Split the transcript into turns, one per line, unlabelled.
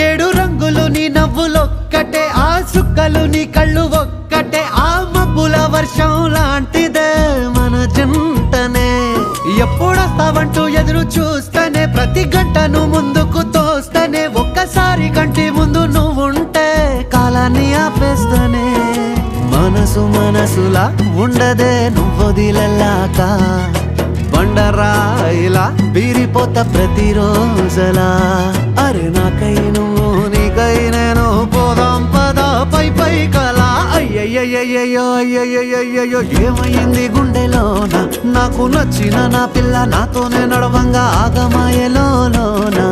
ఏడు రంగులు నీ నవ్వులొక్కటే, ఆ సుక్కలు నీ కళ్ళు ఒక్కటే, ఆ మబ్బుల వర్షం లాంటిదే మన జంటనే. ఎప్పుడొస్తావంటూ ఎదురు చూస్తేనే, ప్రతి గంటను ముందుకు తోస్తేనే, ఒక్కసారి కంటి ముందు నువ్వుంటే కాలాన్ని ఆపేస్తేనే. మనసు మనసులా ఉండదే నువ్వొదిలెళ్ళాక, బండరాయిలా బీరిపోత ప్రతిరోజలా. అరే నాకై నువ్వు నీకై నేను, పోదాం పదా పై పై కలా. అయ్యయ్యయ్యయ్యో అయ్యయ్యయ్యో ఏమైంది గుండెలోన, నాకు నచ్చిన నా పిల్ల నాతోనే నడవంగా ఆగమాయలోనా.